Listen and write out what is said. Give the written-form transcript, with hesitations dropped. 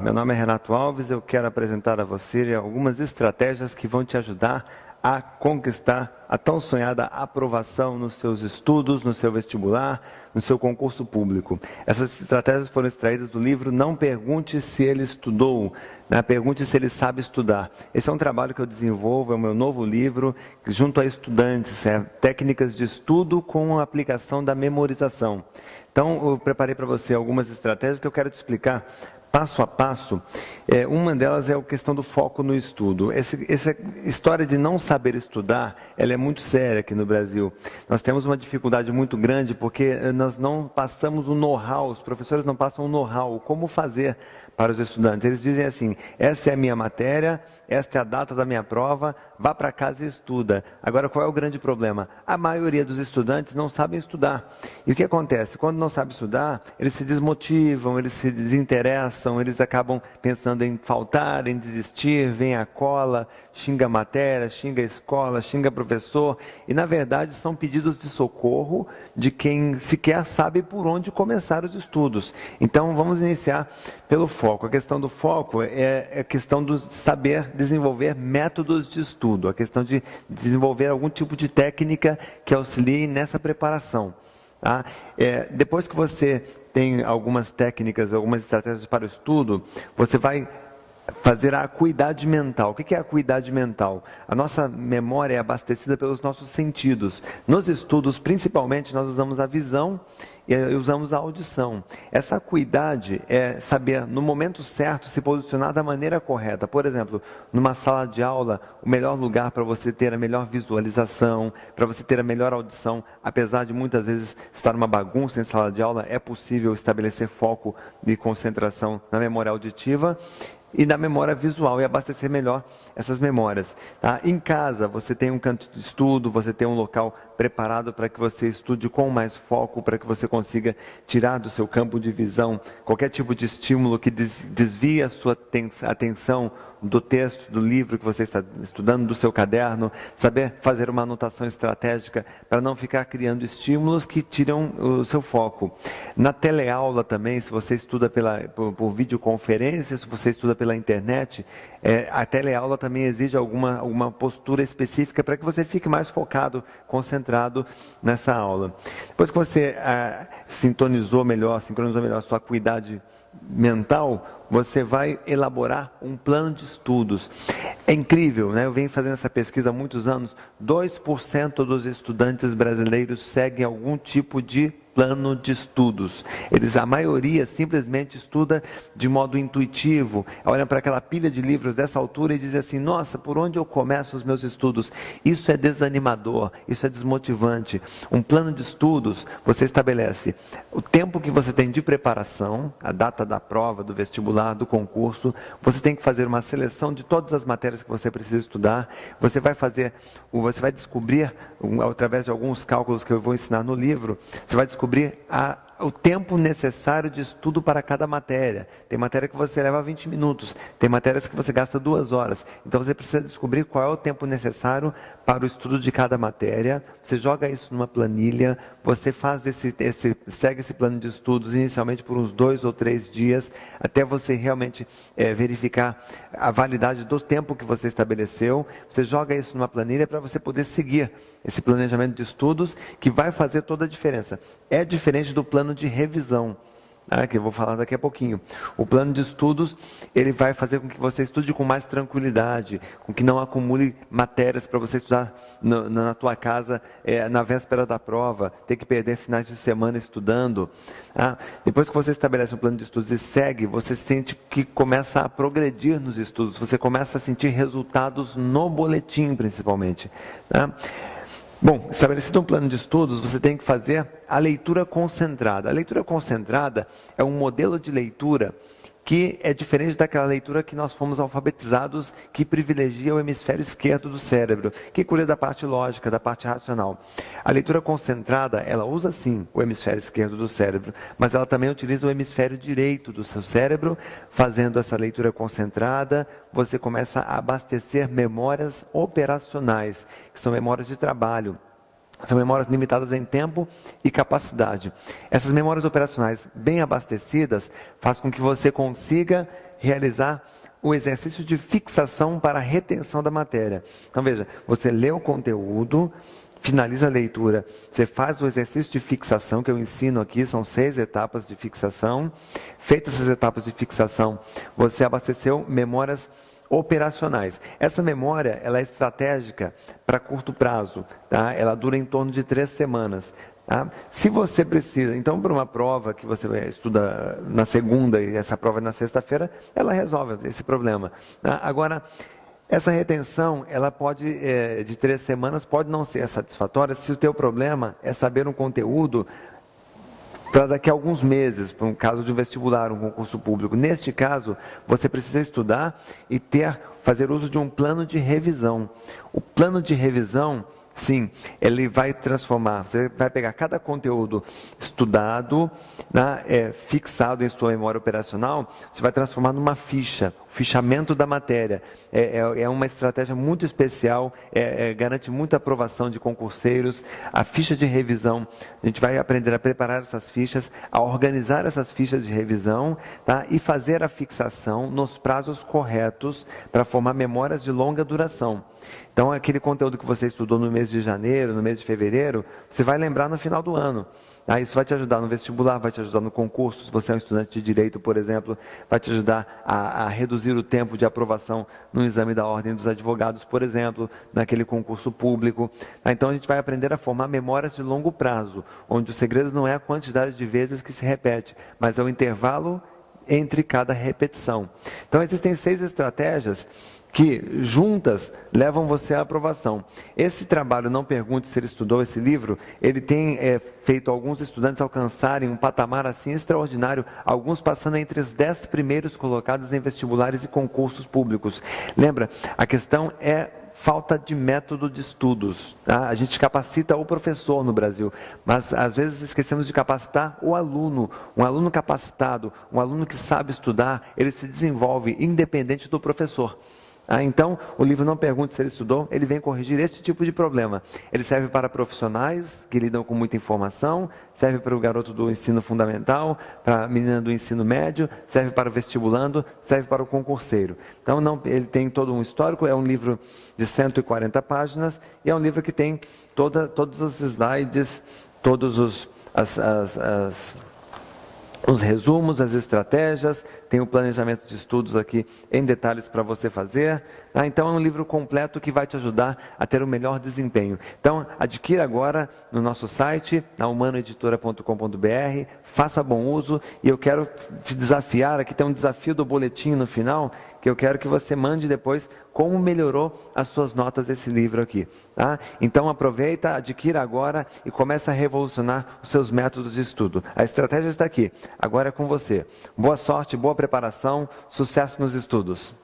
meu nome é Renato Alves, eu quero apresentar a você algumas estratégias que vão te ajudar a conquistar a tão sonhada aprovação nos seus estudos, no seu vestibular, no seu concurso público. Essas estratégias foram extraídas do livro Não Pergunte Se Ele Estudou, né? Pergunte Se Ele Sabe Estudar. Esse é um trabalho que eu desenvolvo, é o meu novo livro, junto a estudantes, técnicas de estudo com a aplicação da memorização. Então, eu preparei para você algumas estratégias que eu quero te explicar passo a passo. Uma delas é a questão do foco no estudo. Essa história de não saber estudar, ela é muito séria aqui no Brasil. Nós temos uma dificuldade muito grande porque nós não passamos o know-how, os professores não passam o know-how, como fazer para os estudantes. Eles dizem assim: essa é a minha matéria, esta é a data da minha prova, vá para casa e estuda. Agora, qual é o grande problema? A maioria dos estudantes não sabem estudar. E o que acontece? Quando não sabem estudar, eles se desmotivam, eles se desinteressam, eles acabam pensando em faltar, em desistir, vem a cola, xinga a matéria, xinga a escola, xinga o professor. E, na verdade, são pedidos de socorro de quem sequer sabe por onde começar os estudos. Então, vamos iniciar pelo foco. A questão do foco é a questão do saber desenvolver métodos de estudo, a questão de desenvolver algum tipo de técnica que auxilie nessa preparação. Tá? Depois que você tem algumas técnicas, algumas estratégias para o estudo, você vai fazer a acuidade mental. O que é a acuidade mental? A nossa memória é abastecida pelos nossos sentidos. Nos estudos, principalmente, nós usamos a visão e usamos a audição. Essa acuidade é saber, no momento certo, se posicionar da maneira correta. Por exemplo, numa sala de aula, o melhor lugar para você ter a melhor visualização, para você ter a melhor audição, apesar de muitas vezes estar uma bagunça em sala de aula, é possível estabelecer foco e concentração na memória auditiva e na memória visual e abastecer melhor essas memórias. Tá? Em casa, você tem um canto de estudo, você tem um local preparado para que você estude com mais foco, para que você consiga tirar do seu campo de visão qualquer tipo de estímulo que desvie a sua atenção do texto, do livro que você está estudando, do seu caderno, saber fazer uma anotação estratégica para não ficar criando estímulos que tiram o seu foco. Na teleaula também, se você estuda por videoconferência, se você estuda pela internet, a teleaula também exige alguma postura específica para que você fique mais focado, concentrado nessa aula. Depois que você sincronizou melhor a sua acuidade mental, você vai elaborar um plano de estudos. É incrível, né? Eu venho fazendo essa pesquisa há muitos anos. 2% dos estudantes brasileiros seguem algum tipo de plano de estudos. A maioria simplesmente estuda de modo intuitivo, olha para aquela pilha de livros dessa altura e diz assim: nossa, por onde eu começo os meus estudos? Isso é desanimador, isso é desmotivante. Um plano de estudos, você estabelece o tempo que você tem de preparação, a data da prova, do vestibular, do concurso, você tem que fazer uma seleção de todas as matérias que você precisa estudar, você vai descobrir, através de alguns cálculos que eu vou ensinar no livro, você vai descobrir o tempo necessário de estudo para cada matéria. Tem matéria que você leva 20 minutos, tem matérias que você gasta 2 horas. Então você precisa descobrir qual é o tempo necessário para o estudo de cada matéria. Você joga isso numa planilha, você segue esse plano de estudos inicialmente por uns 2 ou 3 dias, até você realmente verificar a validade do tempo que você estabeleceu. Você joga isso numa planilha para você poder seguir esse planejamento de estudos, que vai fazer toda a diferença. É diferente do plano de revisão, que eu vou falar daqui a pouquinho. O plano de estudos, ele vai fazer com que você estude com mais tranquilidade, com que não acumule matérias para você estudar na tua casa, na véspera da prova, ter que perder finais de semana estudando. Depois que você estabelece um plano de estudos e segue, você sente que começa a progredir nos estudos, você começa a sentir resultados no boletim, principalmente. Bom, estabelecido um plano de estudos, você tem que fazer a leitura concentrada. A leitura concentrada é um modelo de leitura que é diferente daquela leitura que nós fomos alfabetizados, que privilegia o hemisfério esquerdo do cérebro, que cuida da parte lógica, da parte racional. A leitura concentrada, ela usa sim o hemisfério esquerdo do cérebro, mas ela também utiliza o hemisfério direito do seu cérebro. Fazendo essa leitura concentrada, você começa a abastecer memórias operacionais, que são memórias de trabalho. São memórias limitadas em tempo e capacidade. Essas memórias operacionais bem abastecidas faz com que você consiga realizar o exercício de fixação para a retenção da matéria. Então veja, você lê o conteúdo, finaliza a leitura, você faz o exercício de fixação que eu ensino aqui, são 6 etapas de fixação. Feitas essas etapas de fixação, você abasteceu memórias operacionais. Essa memória, ela é estratégica para curto prazo, tá? Ela dura em torno de 3 semanas. Tá? Se você precisa, então, para uma prova que você estuda na segunda e essa prova é na sexta-feira, ela resolve esse problema. Tá? Agora, essa retenção, ela pode, de 3 semanas, pode não ser satisfatória se o teu problema é saber um conteúdo para daqui a alguns meses, para um caso de um vestibular, um concurso público. Neste caso, você precisa estudar e fazer uso de um plano de revisão. O plano de revisão, sim, ele vai transformar, você vai pegar cada conteúdo estudado, fixado em sua memória operacional, você vai transformar numa ficha, fichamento da matéria. É uma estratégia muito especial, garante muita aprovação de concurseiros. A ficha de revisão, a gente vai aprender a preparar essas fichas, a organizar essas fichas de revisão, tá? E fazer a fixação nos prazos corretos para formar memórias de longa duração. Então, aquele conteúdo que você estudou no mês de janeiro, no mês de fevereiro, você vai lembrar no final do ano. Isso vai te ajudar no vestibular, vai te ajudar no concurso. Se você é um estudante de direito, por exemplo, vai te ajudar a reduzir o tempo de aprovação no exame da ordem dos advogados, por exemplo, naquele concurso público. Então, a gente vai aprender a formar memórias de longo prazo, onde o segredo não é a quantidade de vezes que se repete, mas é o intervalo entre cada repetição. Então, existem 6 estratégias que juntas levam você à aprovação. Esse trabalho, Não Pergunte Se Ele Estudou, esse livro, ele tem feito alguns estudantes alcançarem um patamar assim extraordinário, alguns passando entre os 10 primeiros colocados em vestibulares e concursos públicos. Lembra, a questão é falta de método de estudos. Tá? A gente capacita o professor no Brasil, mas às vezes esquecemos de capacitar o aluno. Um aluno capacitado, um aluno que sabe estudar, ele se desenvolve independente do professor. Então, o livro Não Pergunte Se Ele Estudou, ele vem corrigir esse tipo de problema. Ele serve para profissionais que lidam com muita informação, serve para o garoto do ensino fundamental, para a menina do ensino médio, serve para o vestibulando, serve para o concurseiro. Então, ele tem todo um histórico, é um livro de 140 páginas, e é um livro que tem todos os slides, todos os resumos, as estratégias, tem o planejamento de estudos aqui em detalhes para você fazer. Então é um livro completo que vai te ajudar a ter o melhor desempenho. Então adquira agora no nosso site, na humanoeditora.com.br, faça bom uso, e eu quero te desafiar, aqui tem um desafio do boletim no final, que eu quero que você mande depois como melhorou as suas notas desse livro aqui. Tá? Então aproveita, adquira agora e começa a revolucionar os seus métodos de estudo. A estratégia está aqui, agora é com você. Boa sorte, boa preparação, sucesso nos estudos.